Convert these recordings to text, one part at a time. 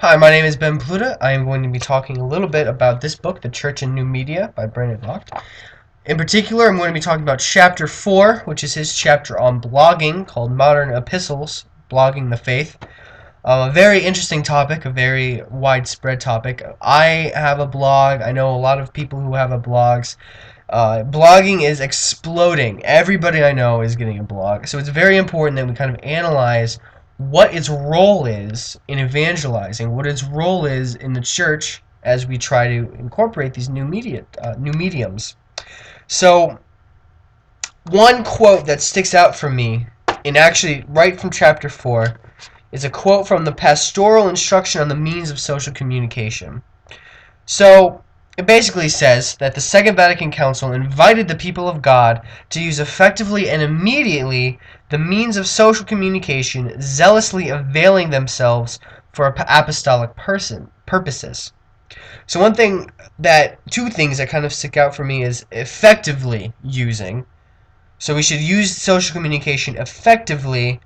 Hi, my name is Ben Pluta. I am going to be talking a little bit about this book, The Church and New Media by Brandon Vogt. In particular, I'm going to be talking about Chapter 4, which is his chapter on blogging called Modern Epistles, Blogging the Faith. A very interesting topic, a very widespread topic. I have a blog. I know a lot of people who have blogs. Blogging is exploding. Everybody I know is getting a blog. So it's very important that we kind of analyze what its role is in evangelizing, what its role is in the church as we try to incorporate these new mediums. So one quote that sticks out for me, and actually right from chapter 4, is a quote from the Pastoral Instruction on the Means of Social Communication. So it basically says that the Second Vatican Council invited the people of God to use effectively and immediately the means of social communication, zealously availing themselves for apostolic purposes. So two things that kind of stick out for me is effectively using. So we should use social communication effectively,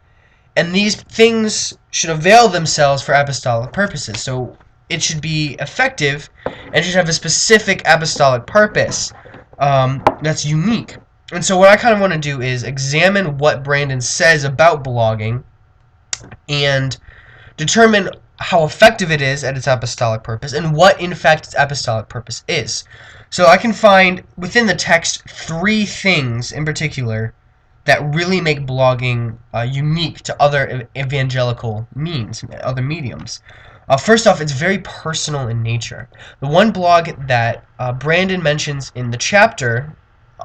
and these things should avail themselves for apostolic purposes. So it should be effective and should have a specific apostolic purpose that's unique. And so what I kind of want to do is examine what Brandon says about blogging and determine how effective it is at its apostolic purpose and what in fact its apostolic purpose is. So I can find within the text 3 things in particular that really make blogging unique to other evangelical means, other mediums. First off, it's very personal in nature. The one blog that Brandon mentions in the chapter,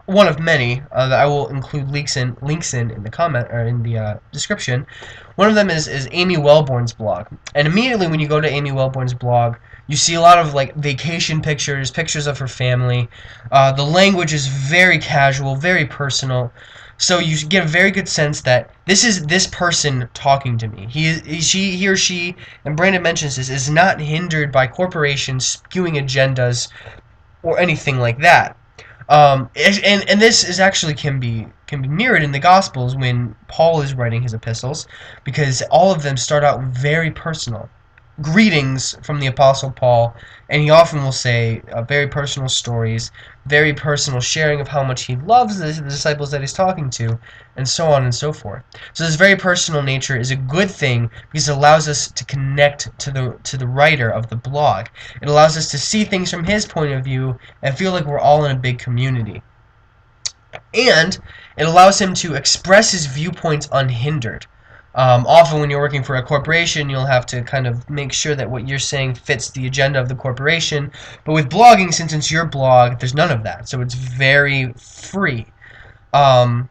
one of many that I will include links in the comment or in the description. One of them is Amy Welborn's blog, and immediately when you go to Amy Welborn's blog, you see a lot of like vacation pictures of her family. The language is very casual, very personal. So you get a very good sense that this is this person talking to me. He or she, and Brandon mentions this, is not hindered by corporations spewing agendas or anything like that. And this is actually can be mirrored in the Gospels when Paul is writing his epistles, because all of them start out very personal. Greetings from the Apostle Paul, and he often will say very personal stories, very personal sharing of how much he loves the disciples that he's talking to, and so on and so forth. So this very personal nature is a good thing because it allows us to connect to the writer of the blog. It allows us to see things from his point of view and feel like we're all in a big community. And it allows him to express his viewpoints unhindered. Often when you're working for a corporation, you'll have to kind of make sure that what you're saying fits the agenda of the corporation. But with blogging, since it's your blog, there's none of that. So it's very free. However,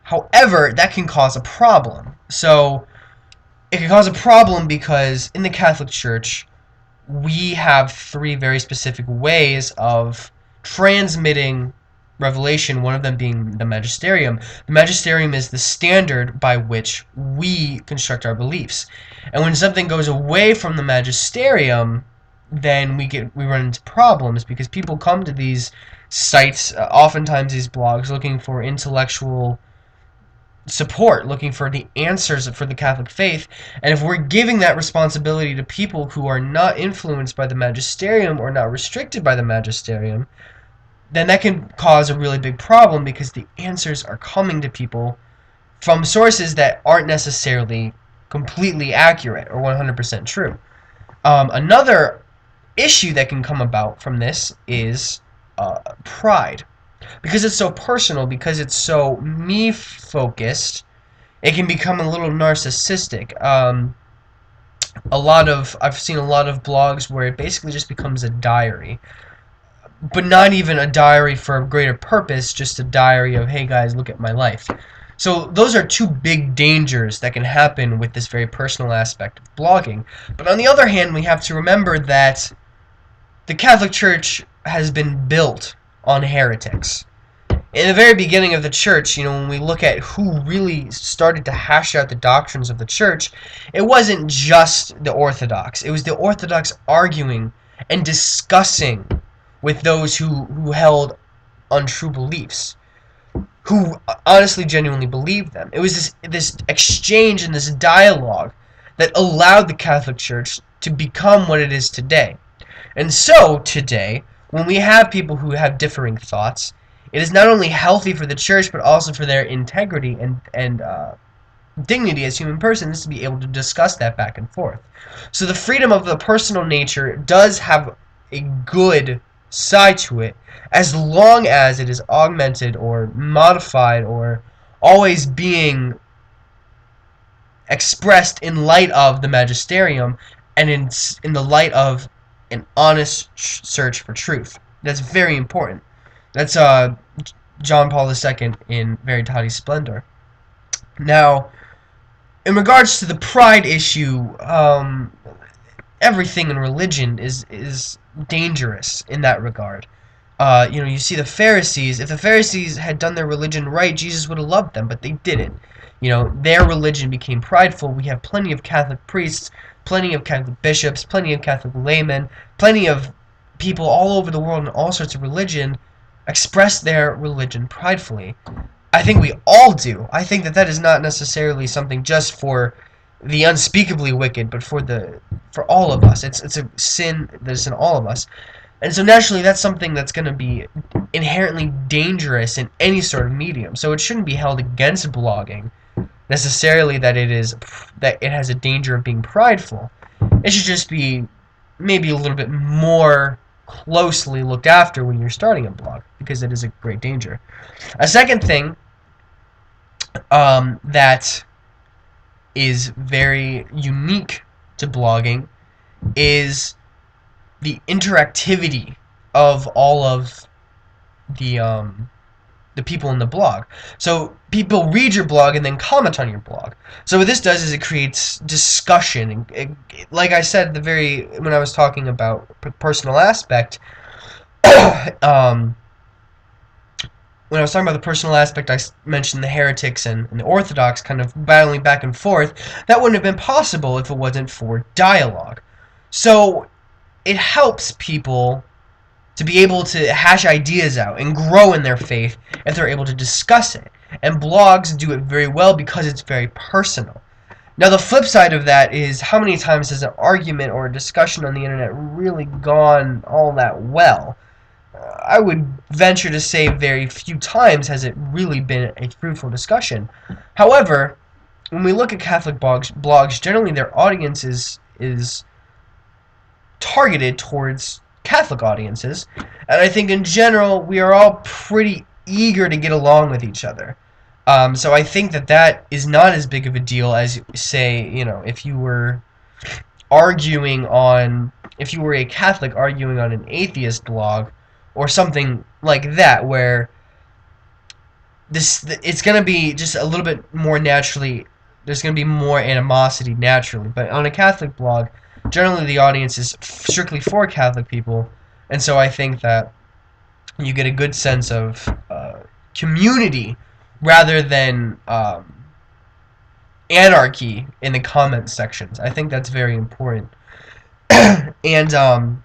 that can cause a problem. So it can cause a problem because in the Catholic Church, we have 3 very specific ways of transmitting revelation, one of them being the magisterium. The magisterium is the standard by which we construct our beliefs. And when something goes away from the magisterium, then we run into problems because people come to these sites, oftentimes these blogs, looking for intellectual support, looking for the answers for the Catholic faith. And if we're giving that responsibility to people who are not influenced by the magisterium or not restricted by the magisterium, then that can cause a really big problem because the answers are coming to people from sources that aren't necessarily completely accurate or 100% true. Another issue that can come about from this is pride. Because it's so personal, because it's so me-focused, it can become a little narcissistic. I've seen a lot of blogs where it basically just becomes a diary. But not even a diary for a greater purpose, just a diary of, hey guys, look at my life. So those are 2 big dangers that can happen with this very personal aspect of blogging. But on the other hand, we have to remember that the Catholic Church has been built on heretics. In the very beginning of the church, when we look at who really started to hash out the doctrines of the church, it wasn't just the Orthodox. It was the Orthodox arguing and discussing with those who held untrue beliefs, who honestly, genuinely believed them. It was this exchange and this dialogue that allowed the Catholic Church to become what it is today. And so, today, when we have people who have differing thoughts, it is not only healthy for the church, but also for their integrity and dignity as human persons to be able to discuss that back and forth. So the freedom of the personal nature does have a good side to it, as long as it is augmented or modified or always being expressed in light of the magisterium and in the light of an honest search for truth. That's very important. That's John Paul II in Veritatis Splendor. Now, in regards to the pride issue, everything in religion is dangerous in that regard. You see the Pharisees. If the Pharisees had done their religion right, Jesus would have loved them, but they didn't. Their religion became prideful. We have plenty of Catholic priests, plenty of Catholic bishops, plenty of Catholic laymen, plenty of people all over the world in all sorts of religion express their religion pridefully. I think we all do. I think that is not necessarily something just for the unspeakably wicked, but for all of us. It's a sin that's in all of us. And so naturally that's something that's going to be inherently dangerous in any sort of medium. So it shouldn't be held against blogging necessarily that it has a danger of being prideful. It should just be maybe a little bit more closely looked after when you're starting a blog, because it is a great danger. A second thing that is very unique to blogging is the interactivity of all of the people in the blog. So people read your blog and then comment on your blog. So what this does is it creates discussion. Like I said when I was talking about personal aspect, when I was talking about the personal aspect, I mentioned the heretics and the Orthodox kind of battling back and forth. That wouldn't have been possible if it wasn't for dialogue. So it helps people to be able to hash ideas out and grow in their faith if they're able to discuss it. And blogs do it very well because it's very personal. Now the flip side of that is, how many times has an argument or a discussion on the internet really gone all that well? I would venture to say very few times has it really been a fruitful discussion. However, when we look at Catholic blogs, generally their audience is targeted towards Catholic audiences, and I think in general we are all pretty eager to get along with each other. So I think that is not as big of a deal as, say, if you were a Catholic arguing on an atheist blog or something like that, where it's going to be just a little bit more naturally, there's going to be more animosity naturally. But on a Catholic blog, generally the audience is strictly for Catholic people, and so I think that you get a good sense of community rather than anarchy in the comment sections. I think that's very important. And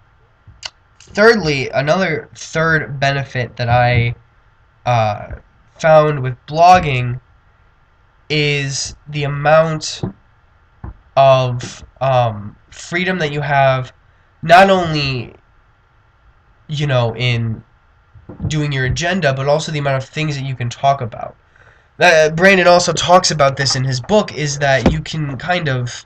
thirdly, another third benefit that I found with blogging is the amount of freedom that you have, not only in doing your agenda, but also the amount of things that you can talk about. Brandon also talks about this in his book, is that you can kind of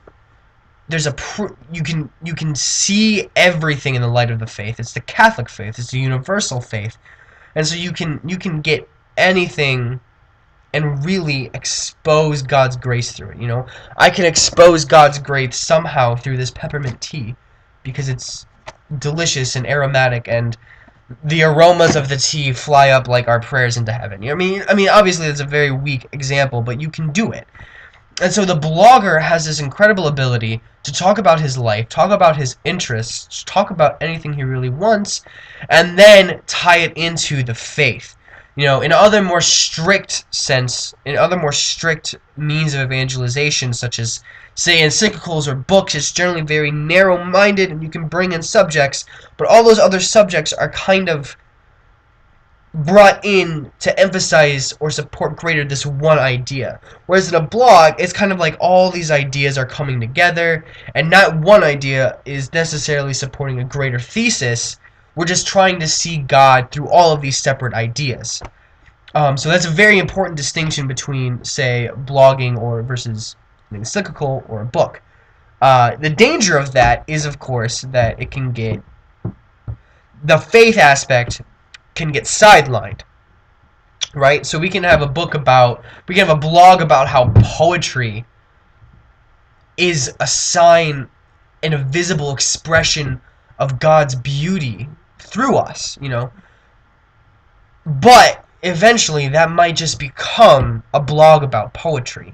you can see everything in the light of the faith. It's the Catholic faith. It's the universal faith, and so you can get anything and really expose God's grace through it. I can expose God's grace somehow through this peppermint tea because it's delicious and aromatic, and the aromas of the tea fly up like our prayers into heaven. I mean, obviously that's a very weak example, but you can do it. And so the blogger has this incredible ability to talk about his life, talk about his interests, talk about anything he really wants, and then tie it into the faith. In other more strict means of evangelization, such as, say, encyclicals or books, it's generally very narrow-minded, and you can bring in subjects, but all those other subjects are kind of brought in to emphasize or support greater this one idea. Whereas in a blog, it's kind of like all these ideas are coming together, and not one idea is necessarily supporting a greater thesis. We're just trying to see God through all of these separate ideas. So that's a very important distinction between, say, blogging or versus an encyclical or a book. The danger of that is, of course, that it can get the faith aspect can get sidelined, right? So we can have a blog about how poetry is a sign and a visible expression of God's beauty through us, But eventually that might just become a blog about poetry.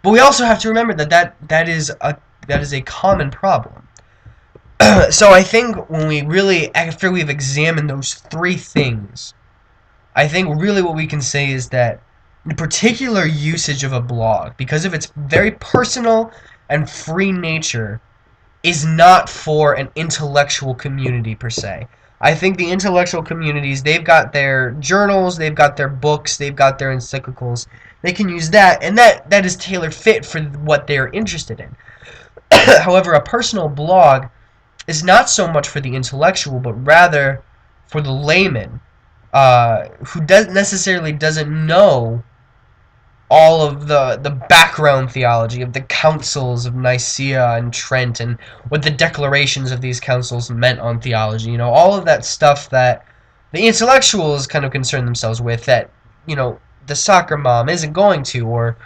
But we also have to remember that is a common problem. So I think when we really, after we've examined those three things, I think really what we can say is that the particular usage of a blog, because of its very personal and free nature, is not for an intellectual community per se. I think the intellectual communities, they've got their journals, they've got their books, they've got their encyclicals. They can use that, and that is tailor fit for what they're interested in. However, a personal blog is not so much for the intellectual, but rather for the layman, who doesn't know all of the background theology of the councils of Nicaea and Trent and what the declarations of these councils meant on theology. All of that stuff that the intellectuals kind of concern themselves with, that the soccer mom isn't going to, or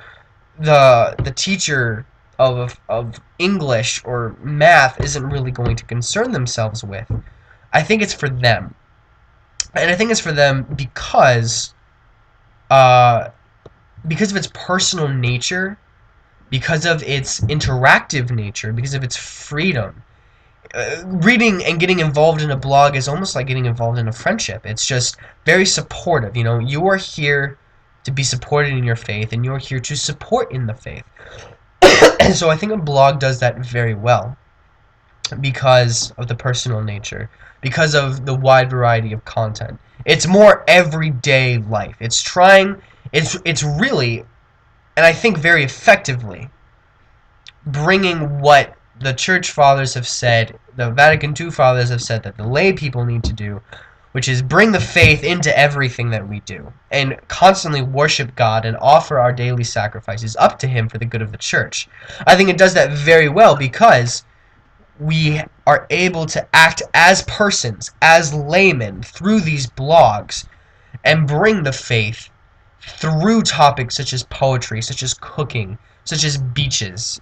the teacher of English or math isn't really going to concern themselves with. I think it's for them. And I think it's for them because of its personal nature, because of its interactive nature, because of its freedom. Reading and getting involved in a blog is almost like getting involved in a friendship. It's just very supportive. You are here to be supported in your faith, and you are here to support in the faith. And so I think a blog does that very well because of the personal nature, because of the wide variety of content. It's more everyday life. It's really, and I think very effectively, bringing what the Church Fathers have said, the Vatican II Fathers have said that the lay people need to do, which is bring the faith into everything that we do, and constantly worship God and offer our daily sacrifices up to Him for the good of the Church. I think it does that very well because we are able to act as persons, as laymen, through these blogs, and bring the faith through topics such as poetry, such as cooking, such as beaches,